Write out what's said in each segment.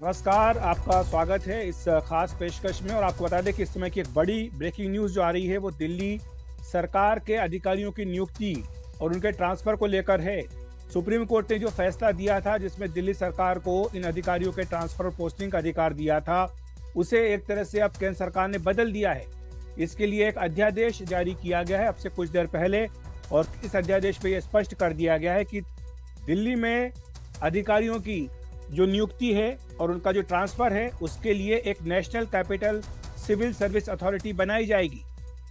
नमस्कार, आपका स्वागत है इस खास पेशकश में। और आपको बता दें कि इस समय की एक बड़ी ब्रेकिंग न्यूज़ जो आ रही है वो दिल्ली सरकार के अधिकारियों की नियुक्ति और उनके ट्रांसफ़र को लेकर है। सुप्रीम कोर्ट ने जो फैसला दिया था जिसमें दिल्ली सरकार को इन अधिकारियों के ट्रांसफ़र और पोस्टिंग का अधिकार दिया था, उसे एक तरह से अब केंद्र सरकार ने बदल दिया है। इसके लिए एक अध्यादेश जारी किया गया है अब से कुछ देर पहले, और इस अध्यादेश में ये स्पष्ट कर दिया गया है कि दिल्ली में अधिकारियों की जो नियुक्ति है और उनका जो ट्रांसफ़र है उसके लिए एक national capital civil service authority बनाई जाएगी।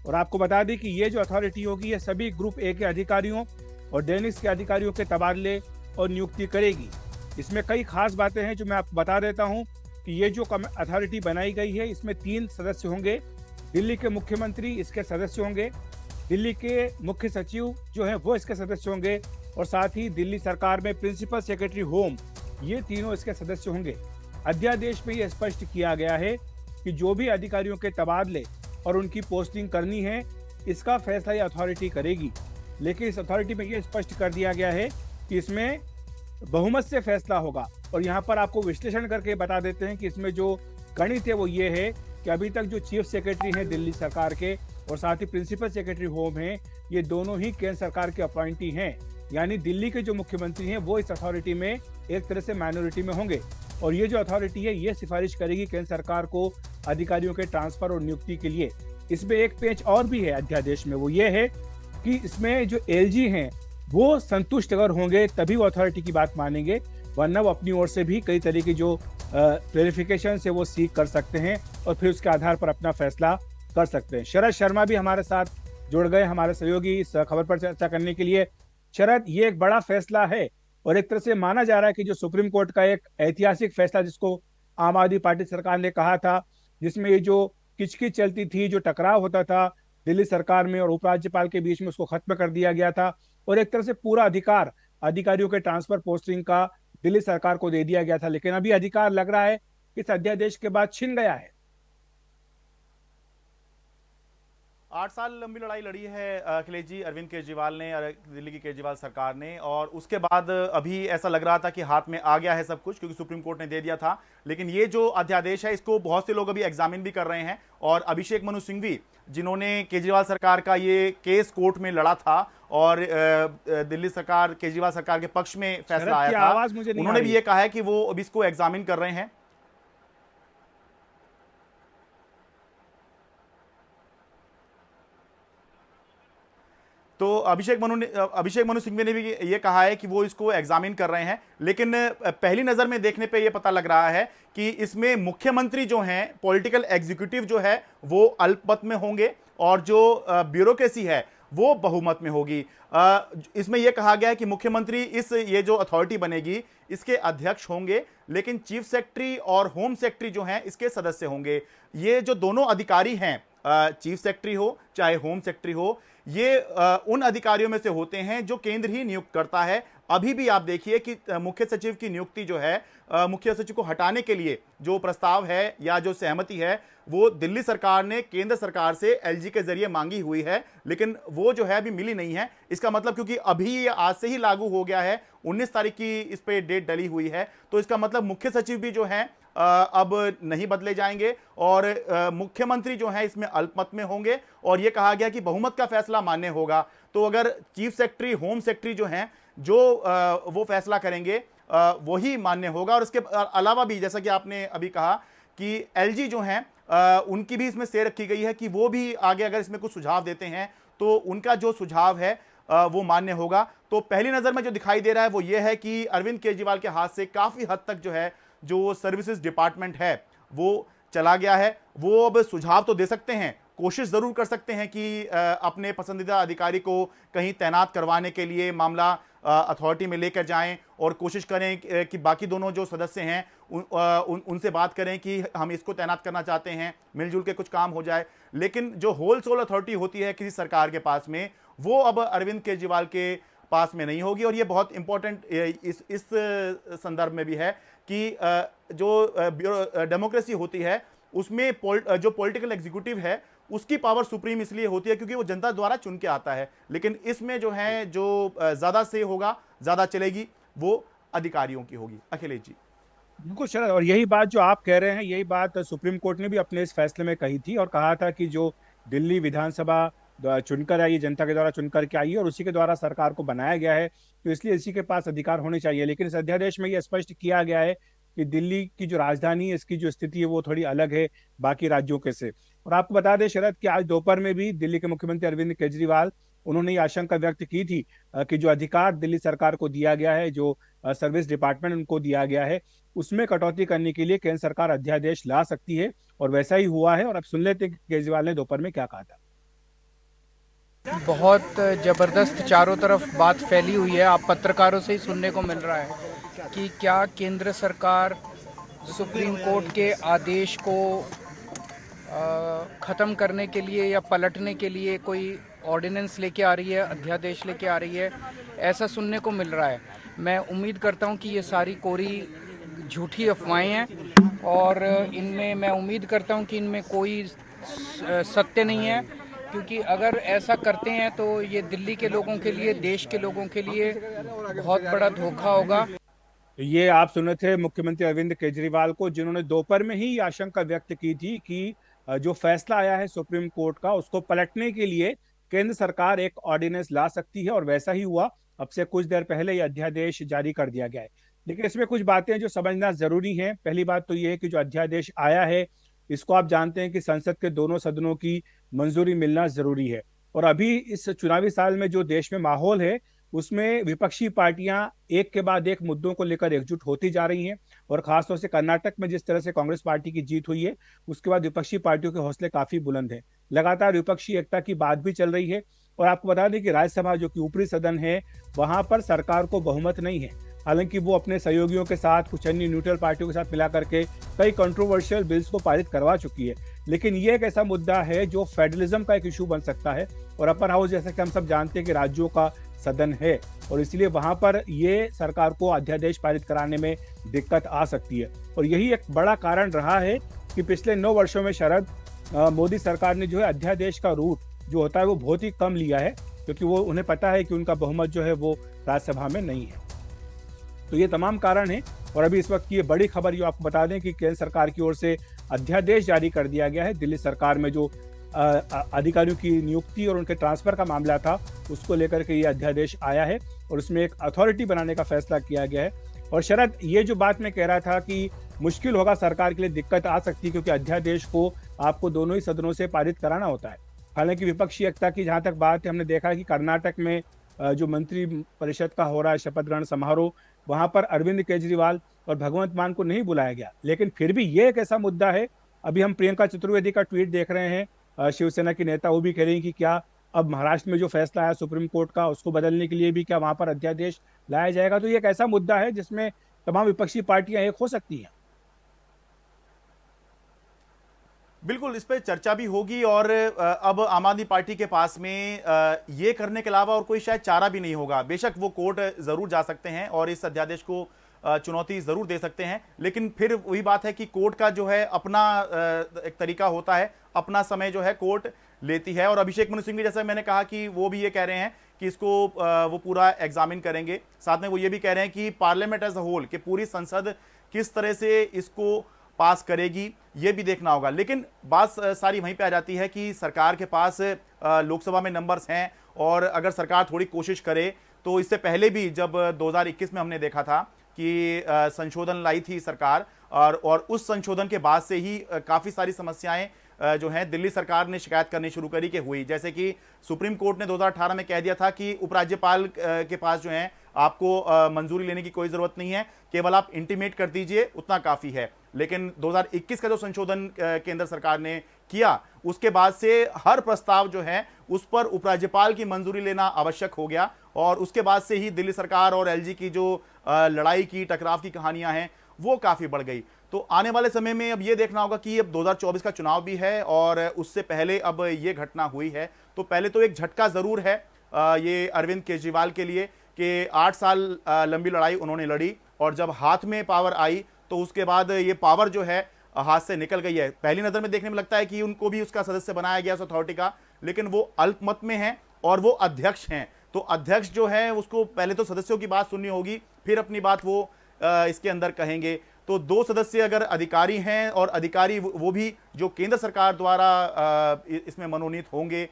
और आपको बता दें कि ये जो अथॉरिटी होगी ये सभी ग्रुप ए के अधिकारियों और डेनिक्स के अधिकारियों के तबादले और नियुक्ति करेगी। इसमें कई खास बातें हैं जो मैं आपको बता देता हूँ कि ये जो अथॉरिटी बनाई गई है इसमें 3 सदस्य होंगे। दिल्ली के मुख्यमंत्री इसके सदस्य होंगे, दिल्ली के मुख्य सचिव जो हैं वो इसके सदस्य होंगे, और साथ ही दिल्ली सरकार में प्रिंसिपल सेक्रेटरी होम, ये तीनों इसके सदस्य होंगे। अध्यादेश में ये स्पष्ट किया गया है कि जो भी अधिकारियों के तबादले और उनकी पोस्टिंग करनी है इसका फैसला ये अथॉरिटी करेगी। लेकिन इस अथॉरिटी में ये स्पष्ट कर दिया गया है कि इसमें बहुमत से फैसला होगा। और यहाँ पर आपको विश्लेषण करके बता देते हैं कि इसमें जो गणित है वो ये है कि अभी तक जो चीफ सेक्रेटरी हैं दिल्ली सरकार के और साथ ही प्रिंसिपल सेक्रेटरी होम हैं, ये दोनों ही केंद्र सरकार के अपॉइंटी हैं। यानी दिल्ली के जो मुख्यमंत्री हैं वो इस अथॉरिटी में एक तरह से माइनॉरिटी में होंगे। और ये जो अथॉरिटी है ये सिफारिश करेगी केंद्र सरकार को अधिकारियों के ट्रांसफर और नियुक्ति के लिए। इसमें एक पेच और भी है अध्यादेश में, वो ये है कि इसमें जो एलजी हैं वो संतुष्ट अगर होंगे तभी वो अथॉरिटी की बात मानेंगे, वरना वो अपनी ओर से भी कई तरह की जो क्लेरिफिकेशन है वो सीख कर सकते हैं और फिर उसके आधार पर अपना फैसला कर सकते हैं। शरद शर्मा भी हमारे साथ जुड़ गए, हमारे सहयोगी, इस खबर पर चर्चा करने के लिए। शरद, ये एक बड़ा फैसला है और एक तरह से माना जा रहा है कि जो सुप्रीम कोर्ट का एक ऐतिहासिक फैसला जिसको आम आदमी पार्टी सरकार ने कहा था, जिसमें ये जो किचकिच चलती थी, जो टकराव होता था दिल्ली सरकार में और उपराज्यपाल के बीच में, उसको खत्म कर दिया गया था और एक तरह से पूरा अधिकार अधिकारियों के ट्रांसफर पोस्टिंग का दिल्ली सरकार को दे दिया गया था। लेकिन अभी अधिकार लग रहा है इस अध्यादेश के बाद छिन गया है। 8 साल लंबी लड़ाई लड़ी है अखिलेश जी, अरविंद केजरीवाल ने, दिल्ली की केजरीवाल सरकार ने, और उसके बाद अभी ऐसा लग रहा था कि हाथ में आ गया है सब कुछ क्योंकि सुप्रीम कोर्ट ने दे दिया था। लेकिन ये जो अध्यादेश है इसको बहुत से लोग अभी एग्जामिन भी कर रहे हैं, और अभिषेक मनु सिंघवी जिन्होंने केजरीवाल सरकार का ये केस कोर्ट में लड़ा था और दिल्ली सरकार केजरीवाल सरकार के पक्ष में फैसला आया था, उन्होंने भी ये कहा है कि वो अभी इसको एग्जामिन कर रहे हैं। तो अभिषेक मनु सिंघवी ने भी ये कहा है कि वो इसको एग्जामिन कर रहे हैं। लेकिन पहली नजर में देखने पे ये पता लग रहा है कि इसमें मुख्यमंत्री जो हैं, पॉलिटिकल एग्जीक्यूटिव जो है वो अल्पमत में होंगे और जो ब्यूरोक्रेसी है वो बहुमत में होगी। इसमें यह कहा गया है कि मुख्यमंत्री ये जो अथॉरिटी बनेगी इसके अध्यक्ष होंगे, लेकिन चीफ सेक्रेटरी और होम सेक्रेटरी जो हैं इसके सदस्य होंगे। ये जो दोनों अधिकारी हैं, चीफ सेक्रेटरी हो चाहे होम सेक्रेटरी हो, ये उन अधिकारियों में से होते हैं जो केंद्र ही नियुक्त करता है। अभी भी आप देखिए कि मुख्य सचिव की नियुक्ति जो है, मुख्य सचिव को हटाने के लिए जो प्रस्ताव है या जो सहमति है वो दिल्ली सरकार ने केंद्र सरकार से एलजी के जरिए मांगी हुई है, लेकिन वो जो है अभी मिली नहीं है। इसका मतलब, क्योंकि अभी ये आज से ही लागू हो गया है, 19 तारीख की इस पे डेट डली हुई है, तो इसका मतलब मुख्य सचिव भी जो है अब नहीं बदले जाएंगे और मुख्यमंत्री जो है इसमें अल्पमत में होंगे। और यह कहा गया कि बहुमत का फैसला मान्य होगा। तो अगर चीफ सेक्रेटरी, होम सेक्रेटरी जो हैं जो वो फैसला करेंगे वही मान्य होगा। और इसके अलावा भी जैसा कि आपने अभी कहा कि एलजी जो हैं उनकी भी इसमें सेर रखी गई है कि वो भी आगे अगर इसमें कुछ सुझाव देते हैं तो उनका जो सुझाव है वो मान्य होगा। तो पहली नजर में जो दिखाई दे रहा है वो ये है कि अरविंद केजरीवाल के हाथ से काफी हद तक जो है जो सर्विसेज डिपार्टमेंट है वो चला गया है। वो अब सुझाव तो दे सकते हैं, कोशिश जरूर कर सकते हैं कि अपने पसंदीदा अधिकारी को कहीं तैनात करवाने के लिए मामला अथॉरिटी में लेकर जाएं और कोशिश करें कि बाकी दोनों जो सदस्य हैं उनसे बात करें कि हम इसको तैनात करना चाहते हैं, मिलजुल के कुछ काम हो जाए। लेकिन जो होल सोल अथॉरिटी होती है किसी सरकार के पास में, वो अब अरविंद केजरीवाल के पास में नहीं होगी। और ये बहुत इंपॉर्टेंट इस संदर्भ में भी है कि जो डेमोक्रेसी होती है उसमें जो पॉलिटिकल एग्जीक्यूटिव है उसकी पावर सुप्रीम इसलिए होती है क्योंकि वो जनता द्वारा चुन के आता है। लेकिन इसमें जो है जो ज्यादा से होगा, ज्यादा चलेगी, वो अधिकारियों की होगी। अखिलेश जी। बिल्कुल शरद, और यही बात जो आप कह रहे हैं, यही बात सुप्रीम कोर्ट ने भी अपने इस फैसले में कही थी और कहा था कि जो दिल्ली विधानसभा चुनकर आई, जनता के द्वारा चुनकर के आई है और उसी के द्वारा सरकार को बनाया गया है, तो इसलिए इसी के पास अधिकार होने चाहिए। लेकिन इस अध्यादेश में यह स्पष्ट किया गया है कि दिल्ली की जो राजधानी है, इसकी जो स्थिति है वो थोड़ी अलग है बाकी राज्यों के से। और आपको बता दें शरद कि आज दोपहर में भी दिल्ली के मुख्यमंत्री अरविंद केजरीवाल, उन्होंने ये आशंका व्यक्त की थी कि जो अधिकार दिल्ली सरकार को दिया गया है, जो सर्विस डिपार्टमेंट उनको दिया गया है, उसमें कटौती करने के लिए केंद्र सरकार अध्यादेश ला सकती है। और वैसा ही हुआ है। और अब सुन लेते हैं कि केजरीवाल ने दोपहर में क्या कहा था। बहुत ज़बरदस्त चारों तरफ बात फैली हुई है। आप पत्रकारों से ही सुनने को मिल रहा है कि क्या केंद्र सरकार सुप्रीम कोर्ट के आदेश को ख़त्म करने के लिए या पलटने के लिए कोई ऑर्डिनेंस लेके आ रही है, अध्यादेश लेके आ रही है, ऐसा सुनने को मिल रहा है। मैं उम्मीद करता हूं कि ये सारी कोरी झूठी अफवाहें हैं और इनमें मैं उम्मीद करता हूं कि इनमें कोई सत्य नहीं है, क्योंकि अगर ऐसा करते हैं तो ये दिल्ली के लोगों के लिए, देश के लोगों के लिए बहुत बड़ा धोखा होगा। ये आप सुने थे मुख्यमंत्री अरविंद केजरीवाल को, जिन्होंने दोपहर में ही आशंका व्यक्त की थी कि जो फैसला आया है सुप्रीम कोर्ट का, उसको पलटने के लिए केंद्र सरकार एक ऑर्डिनेंस ला सकती है। और वैसा ही हुआ। अब से कुछ देर पहले यह अध्यादेश जारी कर दिया गया है। लेकिन इसमें कुछ बातें जो समझना जरूरी है। पहली बात तो यह है कि जो अध्यादेश आया है, इसको आप जानते हैं कि संसद के दोनों सदनों की मंजूरी मिलना जरूरी है। और अभी इस चुनावी साल में जो देश में माहौल है, उसमें विपक्षी पार्टियां एक के बाद एक मुद्दों को लेकर एकजुट होती जा रही हैं। और खासतौर से कर्नाटक में जिस तरह से कांग्रेस पार्टी की जीत हुई है, उसके बाद विपक्षी पार्टियों के हौसले काफी बुलंद हैं। लगातार विपक्षी एकता की बात भी चल रही है। और आपको बता दें कि राज्यसभा जो कि ऊपरी सदन है, वहां पर सरकार को बहुमत नहीं है। हालांकि वो अपने सहयोगियों के साथ, कुछ अन्य न्यूट्रल पार्टियों के साथ मिला करके कई कंट्रोवर्शियल बिल्स को पारित करवा चुकी है। लेकिन ये एक ऐसा मुद्दा है जो फेडरलिज्म का एक इशू बन सकता है। और अपर हाउस, जैसा कि हम सब जानते हैं कि राज्यों का सदन है, और इसलिए वहां पर ये सरकार को अध्यादेश पारित कराने में दिक्कत आ सकती है। और यही एक बड़ा कारण रहा है कि पिछले 9 वर्षों में शरद, मोदी सरकार ने जो है अध्यादेश का रूट जो होता है वो बहुत ही कम लिया है, क्योंकि वो उन्हें पता है कि उनका बहुमत जो है वो राज्यसभा में नहीं है। तो ये तमाम कारण है। और अभी इस वक्त की ये बड़ी खबर जो आपको बता दें कि केंद्र सरकार की ओर से अध्यादेश जारी कर दिया गया है। दिल्ली सरकार में जो अधिकारियों की नियुक्ति और उनके ट्रांसफर का मामला था, उसको लेकर के ये अध्यादेश आया है और उसमें एक अथॉरिटी बनाने का फैसला किया गया है। और शरद, ये जो बात मैं कह रहा था कि मुश्किल होगा, सरकार के लिए दिक्कत आ सकती है, क्योंकि अध्यादेश को आपको दोनों ही सदनों से पारित कराना होता है। हालांकि विपक्षी एकता की जहां तक बात है, हमने देखा है कि कर्नाटक में जो मंत्री परिषद का हो रहा है शपथ ग्रहण समारोह, वहां पर अरविंद केजरीवाल और भगवंत मान को नहीं बुलाया गया। लेकिन फिर भी ये एक ऐसा मुद्दा है। अभी हम प्रियंका चतुर्वेदी का ट्वीट देख रहे हैं, शिवसेना की नेता, वो भी कह रही हैं कि क्या अब महाराष्ट्र में जो फैसला आया सुप्रीम कोर्ट का, उसको बदलने के लिए भी क्या वहां पर अध्यादेश लाया जाएगा। तो ये एक ऐसा मुद्दा है जिसमें तमाम विपक्षी पार्टियां एक हो सकती हैं। बिल्कुल, इस पे चर्चा भी होगी और अब आम आदमी पार्टी के पास में ये करने के अलावा और कोई शायद चारा भी नहीं होगा। बेशक वो कोर्ट जरूर जा सकते हैं और इस अध्यादेश को चुनौती जरूर दे सकते हैं, लेकिन फिर वही बात है कि कोर्ट का जो है अपना एक तरीका होता है, अपना समय जो है कोर्ट लेती है। और अभिषेक मनु सिंघवी, जैसा मैंने कहा कि वो भी ये कह रहे हैं कि इसको वो पूरा एग्जामिन करेंगे। साथ में वो ये भी कह रहे हैं कि पार्लियामेंट एज अ होल, कि पूरी संसद किस तरह से इसको पास करेगी, ये भी देखना होगा। लेकिन बात सारी वहीं पे आ जाती है कि सरकार के पास लोकसभा में नंबर्स हैं और अगर सरकार थोड़ी कोशिश करे तो इससे पहले भी जब 2021 में हमने देखा था कि संशोधन लाई थी सरकार, और उस संशोधन के बाद से ही काफ़ी सारी समस्याएं जो हैं दिल्ली सरकार ने शिकायत करनी शुरू करी कि हुई। जैसे कि सुप्रीम कोर्ट ने 2018 में कह दिया था कि उपराज्यपाल के पास जो है आपको मंजूरी लेने की कोई ज़रूरत नहीं है, केवल आप इंटीमेट कर दीजिए, उतना काफ़ी है। लेकिन 2021 का जो संशोधन केंद्र सरकार ने किया, उसके बाद से हर प्रस्ताव जो है उस पर उपराज्यपाल की मंजूरी लेना आवश्यक हो गया। और उसके बाद से ही दिल्ली सरकार और एलजी की जो लड़ाई की, टकराव की कहानियां हैं, वो काफ़ी बढ़ गई। तो आने वाले समय में अब ये देखना होगा कि अब 2024 का चुनाव भी है और उससे पहले अब ये घटना हुई है, तो पहले तो एक झटका ज़रूर है ये अरविंद केजरीवाल के लिए कि 8 साल लंबी लड़ाई उन्होंने लड़ी और जब हाथ में पावर आई तो उसके बाद ये पावर जो है हाथ से निकल गई है। पहली नज़र में देखने में लगता है कि उनको भी उसका सदस्य बनाया गया उस अथॉरिटी का, लेकिन वो अल्पमत में हैं और वो अध्यक्ष हैं। तो अध्यक्ष जो है उसको पहले तो सदस्यों की बात सुननी होगी, फिर अपनी बात वो इसके अंदर कहेंगे। तो तो 2 सदस्य अगर अधिकारी हैं और अधिकारी वो भी जो केंद्र सरकार द्वारा इसमें मनोनीत होंगे,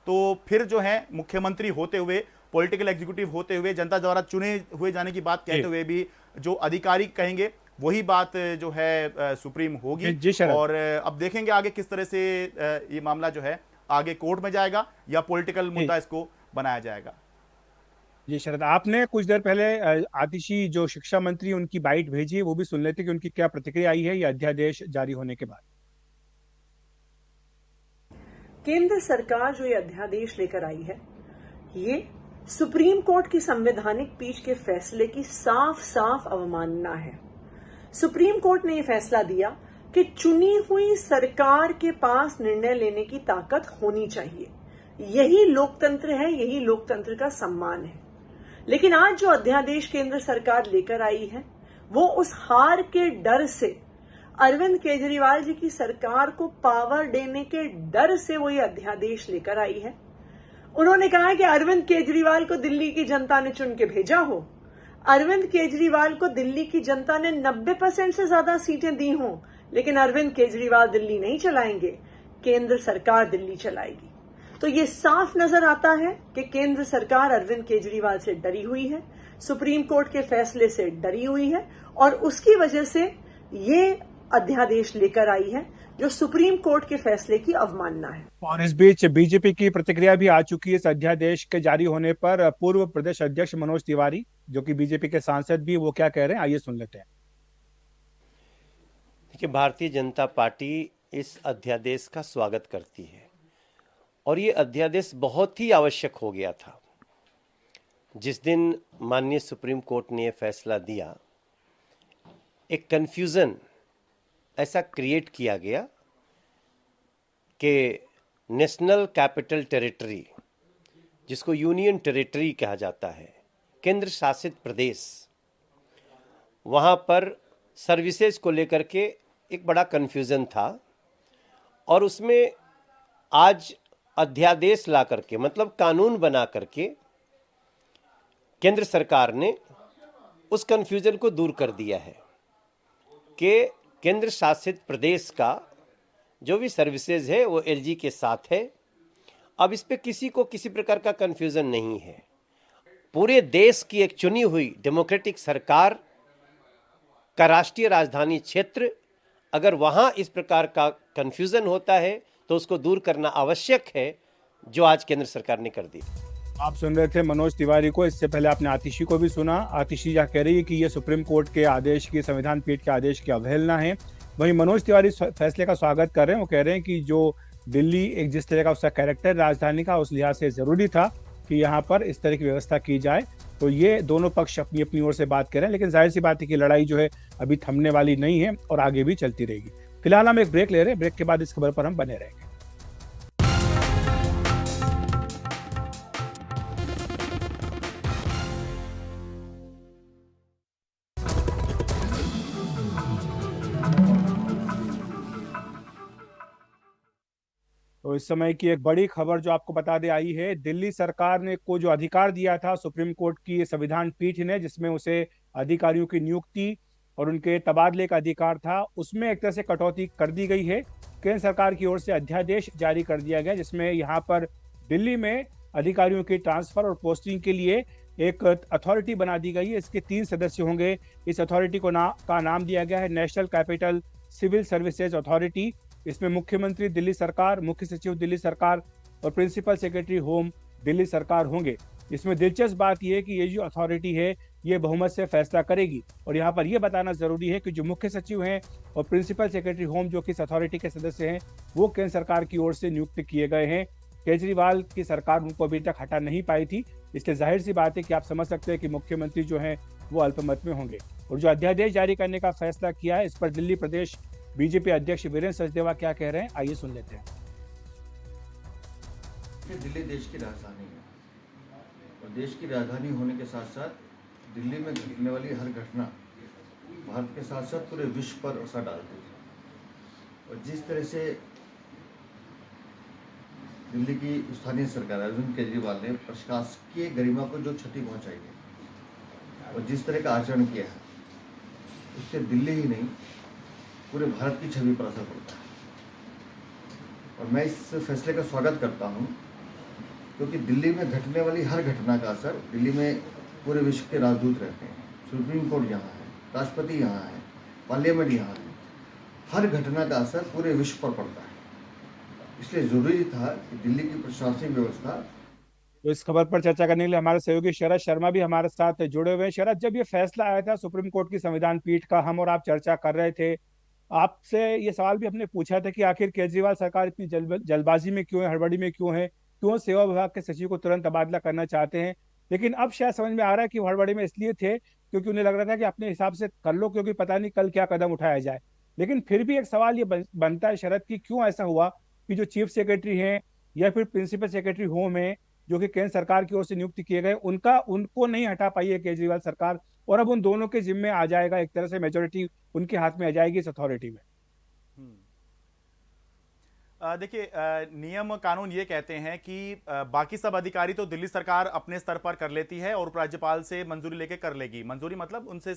तो फिर जो है मुख्यमंत्री होते हुए, पॉलिटिकल एग्जीक्यूटिव होते हुए, जनता द्वारा चुने हुए जाने की बात कहते हुए भी जो अधिकारी कहेंगे वही बात जो है सुप्रीम होगी। और अब देखेंगे आगे किस तरह से ये मामला जो है आगे कोर्ट में जाएगा या पॉलिटिकल मुद्दा इसको बनाया जाएगा। जी शरद, आपने कुछ देर पहले आतिशी जो शिक्षा मंत्री उनकी बाइट भेजी है, वो भी सुन लेते कि उनकी क्या प्रतिक्रिया आई है ये अध्यादेश जारी होने के बाद। केंद्र सरकार जो ये अध्यादेश लेकर आई है, ये सुप्रीम कोर्ट की संवैधानिक पीठ के फैसले की साफ साफ अवमानना है। सुप्रीम कोर्ट ने यह फैसला दिया कि चुनी हुई सरकार के पास निर्णय लेने की ताकत होनी चाहिए। यही लोकतंत्र है, यही लोकतंत्र का सम्मान है। लेकिन आज जो अध्यादेश केंद्र सरकार लेकर आई है, वो उस हार के डर से, अरविंद केजरीवाल जी की सरकार को पावर देने के डर से वो ये अध्यादेश लेकर आई है। उन्होंने कहा है कि अरविंद केजरीवाल को दिल्ली की जनता ने चुन के भेजा हो, अरविंद केजरीवाल को दिल्ली की जनता ने 90% से ज्यादा सीटें दी हों, लेकिन अरविंद केजरीवाल दिल्ली नहीं चलाएंगे, केंद्र सरकार दिल्ली चलाएगी। तो ये साफ नजर आता है कि केंद्र सरकार अरविंद केजरीवाल से डरी हुई है, सुप्रीम कोर्ट के फैसले से डरी हुई है, और उसकी वजह से ये अध्यादेश लेकर आई है जो सुप्रीम कोर्ट के फैसले की अवमानना है। और इस बीच बीजेपी की प्रतिक्रिया भी आ चुकी है इस अध्यादेश के जारी होने पर। पूर्व प्रदेश अध्यक्ष मनोज तिवारी, जो कि बीजेपी के सांसद भी, वो क्या कह रहे हैं, आइए सुन लेते हैं। देखिए, भारतीय जनता पार्टी इस अध्यादेश का स्वागत करती है और ये अध्यादेश बहुत ही आवश्यक हो गया था। जिस दिन माननीय सुप्रीम कोर्ट ने यह फैसला दिया, एक कंफ्यूजन ऐसा क्रिएट किया गया कि नेशनल कैपिटल टेरिटरी, जिसको यूनियन टेरिटरी कहा जाता है, केंद्र शासित प्रदेश, वहाँ पर सर्विसेज को लेकर के एक बड़ा कंफ्यूजन था। और उसमें आज अध्यादेश ला करके, मतलब कानून बना करके, केंद्र सरकार ने उस कंफ्यूजन को दूर कर दिया है कि केंद्र शासित प्रदेश का जो भी सर्विसेज है वो एलजी के साथ है। अब इस पे किसी को किसी प्रकार का कंफ्यूजन नहीं है। पूरे देश की एक चुनी हुई डेमोक्रेटिक सरकार का राष्ट्रीय राजधानी क्षेत्र, अगर वहाँ इस प्रकार का कंफ्यूजन होता है तो उसको दूर करना आवश्यक है, जो आज केंद्र सरकार ने कर दी। आप सुन रहे थे मनोज तिवारी को। इससे पहले आपने आतिशी को भी सुना। आतिशी यह कह रही है कि ये सुप्रीम कोर्ट के आदेश की, संविधान पीठ के आदेश की अवहेलना है। वहीं मनोज तिवारी फैसले का स्वागत कर रहे हैं। वो कह रहे हैं कि जो दिल्ली एक जिस तरह का उसका कैरेक्टर राजधानी का, उस लिहाज से जरूरी था कि यहाँ पर इस तरह की व्यवस्था की जाए। तो ये दोनों पक्ष अपनी अपनी ओर से बात कर रहे हैं, लेकिन जाहिर सी बात है कि लड़ाई जो है अभी थमने वाली नहीं है और आगे भी चलती रहेगी। फिलहाल हम एक ब्रेक ले रहे हैं। ब्रेक के बाद इस खबर पर हम बने रहेंगे। तो इस समय की एक बड़ी खबर जो आपको बता दे आई है, दिल्ली सरकार ने को जो अधिकार दिया था सुप्रीम कोर्ट की संविधान पीठ ने, जिसमें उसे अधिकारियों की नियुक्ति और उनके तबादले का अधिकार था, उसमें एक तरह से कटौती कर दी गई है। केंद्र सरकार की ओर से अध्यादेश जारी कर दिया गया, जिसमें यहाँ पर दिल्ली में अधिकारियों की ट्रांसफर और पोस्टिंग के लिए एक अथॉरिटी बना दी गई है। इसके 3 सदस्य होंगे। इस अथॉरिटी को का नाम दिया गया है national capital civil services authority. इसमें मुख्यमंत्री दिल्ली सरकार, मुख्य सचिव दिल्ली सरकार और प्रिंसिपल सेक्रेटरी होम दिल्ली सरकार होंगे। इसमें दिलचस्प बात यह है कि ये जो अथॉरिटी है ये बहुमत से फैसला करेगी। और यहाँ पर यह बताना जरूरी है कि जो मुख्य सचिव हैं और प्रिंसिपल सेक्रेटरी होम जो कि इस अथॉरिटी के सदस्य हैं, वो केंद्र सरकार की ओर से नियुक्त किए गए हैं। केजरीवाल की सरकार उनको अभी तक हटा नहीं पाई थी, इसलिए जाहिर सी बात है कि आप समझ सकते हैं कि मुख्यमंत्री जो हैं वो अल्पमत में होंगे। और जो अध्यादेश जारी करने का फैसला किया है, इस पर दिल्ली प्रदेश बीजेपी अध्यक्ष वीरेंद्र सचदेवा क्या कह रहे हैं, आइए सुन लेते हैं। दिल्ली देश की राजधानी है और देश की राजधानी होने के साथ साथ दिल्ली में घटने वाली हर घटना भारत के साथ साथ पूरे विश्व पर असर डालती है। और जिस तरह से दिल्ली की स्थानीय सरकार अरविंद केजरीवाल ने प्रशासकीय गरिमा को जो क्षति पहुंचाई है और जिस तरह का आचरण किया है, उससे दिल्ली ही नहीं पूरे भारत की छवि पर असर पड़ता है। और मैं इस फैसले का स्वागत करता हूँ, क्योंकि दिल्ली में घटने वाली हर घटना का असर, दिल्ली में पूरे विश्व के राजदूत रहते हैं, सुप्रीम कोर्ट यहाँ है, राष्ट्रपति यहाँ है, पार्लियामेंट यहाँ है, हर घटना का असर पूरे विश्व पर पड़ता है। इसलिए ज़रूरी था कि दिल्ली की प्रशासनिक व्यवस्था। तो इस खबर पर चर्चा करने के लिए हमारे सहयोगी शरद शर्मा भी हमारे साथ जुड़े हुए हैं। शरद, जब ये फैसला आया था सुप्रीम कोर्ट की संविधान पीठ का, हम और आप चर्चा कर रहे थे, आपसे ये सवाल भी हमने पूछा था कि आखिर केजरीवाल सरकार इतनी जल्दबाजी में क्यों है, हड़बड़ी में क्यों है, क्यों सेवा विभाग के सचिव को तुरंत तबादला करना चाहते हैं। लेकिन अब शायद समझ में आ रहा है कि वो हड़बड़ी में इसलिए थे क्योंकि उन्हें लग रहा था कि अपने हिसाब से कर लो, क्योंकि पता नहीं कल क्या कदम उठाया जाए। लेकिन फिर भी एक सवाल ये बनता है शरद, कि क्यों ऐसा हुआ कि जो चीफ सेक्रेटरी हैं या फिर प्रिंसिपल सेक्रेटरी होम है, जो कि केंद्र सरकार की ओर से नियुक्त किए गए, उनको नहीं हटा पाई है केजरीवाल सरकार, और अब उन दोनों के जिम्मे आ जाएगा, एक तरह से मेजोरिटी उनके हाथ में आ जाएगी इस अथॉरिटी में। देखिए, नियम कानून ये कहते हैं कि बाकी सब अधिकारी तो दिल्ली सरकार अपने स्तर पर कर लेती है और उपराज्यपाल से मंजूरी लेके कर लेगी। मंजूरी मतलब उनसे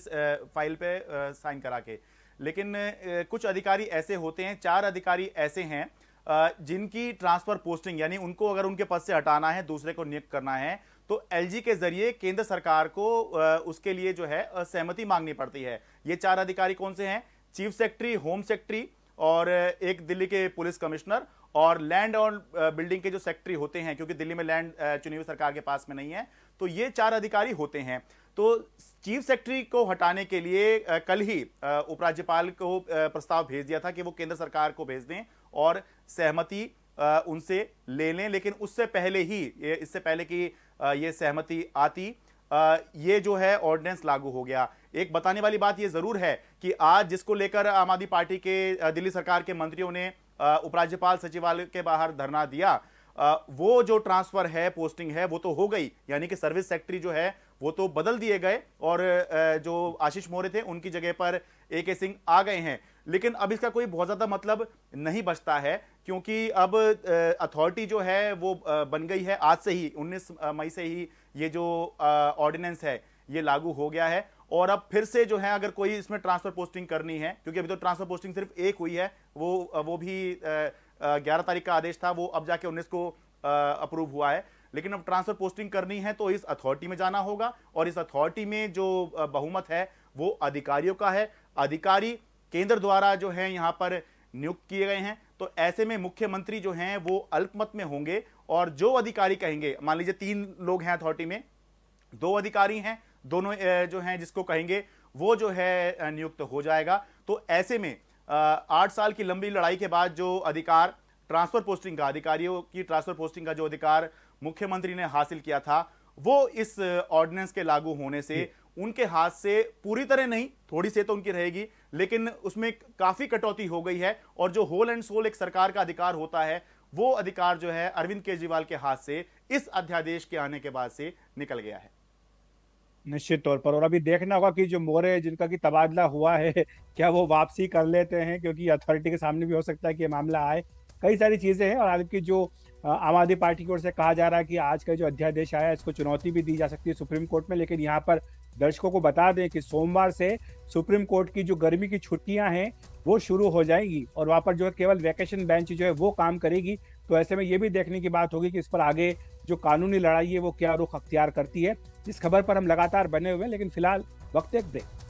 फाइल पे साइन करा के। लेकिन कुछ अधिकारी ऐसे होते हैं, 4 अधिकारी ऐसे हैं जिनकी ट्रांसफर पोस्टिंग, यानी उनको अगर उनके पद से हटाना है, दूसरे को नियुक्त करना है, तो एलजी के जरिए केंद्र सरकार को उसके लिए जो है सहमति मांगनी पड़ती है। ये 4 अधिकारी कौन से हैं? चीफ सेक्रेटरी, होम सेक्रेटरी, और एक दिल्ली के पुलिस कमिश्नर, और लैंड और बिल्डिंग के जो सेक्रेटरी होते हैं, क्योंकि दिल्ली में लैंड चुनी हुई सरकार के पास में नहीं है, तो ये 4 अधिकारी होते हैं। तो चीफ सेक्रेटरी को हटाने के लिए कल ही उपराज्यपाल को प्रस्ताव भेज दिया था कि वो केंद्र सरकार को भेज दें और सहमति उनसे ले लें। लेकिन उससे पहले ही, इससे पहले कि ये सहमति आती, ये जो है ऑर्डिनेंस लागू हो गया। एक बताने वाली बात ये जरूर है कि आज जिसको लेकर आम आदमी पार्टी के दिल्ली सरकार के मंत्रियों ने उपराज्यपाल सचिवालय के बाहर धरना दिया, वो जो ट्रांसफर है, पोस्टिंग है, वो तो हो गई, यानी कि सर्विस सेक्रेटरी जो है वो तो बदल दिए गए और जो आशीष मौर्य थे उनकी जगह पर AK सिंह आ गए हैं। लेकिन अब इसका कोई बहुत ज्यादा मतलब नहीं बचता है, क्योंकि अब अथॉरिटी जो है वो बन गई है। आज से ही 19 मई से ही ये जो ऑर्डिनेंस है ये लागू हो गया है। और अब फिर से जो है अगर कोई इसमें ट्रांसफर पोस्टिंग करनी है, क्योंकि अभी तो ट्रांसफर पोस्टिंग सिर्फ एक हुई है, वो भी 11 तारीख का आदेश था, वो अब जाके 19 को अप्रूव हुआ है। लेकिन अब ट्रांसफर पोस्टिंग करनी है तो इस अथॉरिटी में जाना होगा, और इस अथॉरिटी में जो बहुमत है वो अधिकारियों का है। अधिकारी केंद्र द्वारा जो है यहाँ पर नियुक्त किए गए हैं, तो ऐसे में मुख्यमंत्री जो हैं वो अल्पमत में होंगे, और जो अधिकारी कहेंगे, मान लीजिए 3 लोग हैं अथॉरिटी में, 2 अधिकारी हैं, दोनों जो हैं जिसको कहेंगे वो जो है नियुक्त हो जाएगा। तो ऐसे में 8 साल की लंबी लड़ाई के बाद जो अधिकार ट्रांसफर पोस्टिंग का, अधिकारियों की ट्रांसफर पोस्टिंग का जो अधिकार मुख्यमंत्री ने हासिल किया था, वो इस ऑर्डिनेंस के लागू होने से उनके हाथ से पूरी तरह नहीं, थोड़ी से तो उनकी रहेगी, लेकिन उसमें काफी कटौती हो गई है। और जो होल एंड सोल एक सरकार का अधिकार होता है, वो अधिकार जो है अरविंद केजरीवाल के हाथ से इस अध्यादेश के आने के बाद से निकल गया है। निश्चित तौर पर। और अभी देखना होगा कि जो मौर्य जिनका कि तबादला हुआ है, क्या वो वापसी कर लेते हैं, क्योंकि अथॉरिटी के सामने भी हो सकता है कि ये मामला आए। कई सारी चीजें हैं। और आज की जो आम आदमी पार्टी की ओर से कहा जा रहा है कि आज का जो अध्यादेश आया, इसको चुनौती भी दी जा सकती है सुप्रीम कोर्ट में। लेकिन यहाँ पर दर्शकों को बता दें कि सोमवार से सुप्रीम कोर्ट की जो गर्मी की छुट्टियां हैं वो शुरू हो जाएंगी, और वहाँ पर जो है केवल वैकेशन बेंच जो है वो काम करेगी। तो ऐसे में ये भी देखने की बात होगी कि इस पर आगे जो कानूनी लड़ाई है वो क्या रुख अख्तियार करती है। इस खबर पर हम लगातार बने हुए हैं, लेकिन फिलहाल वक्त एक ब्रेक।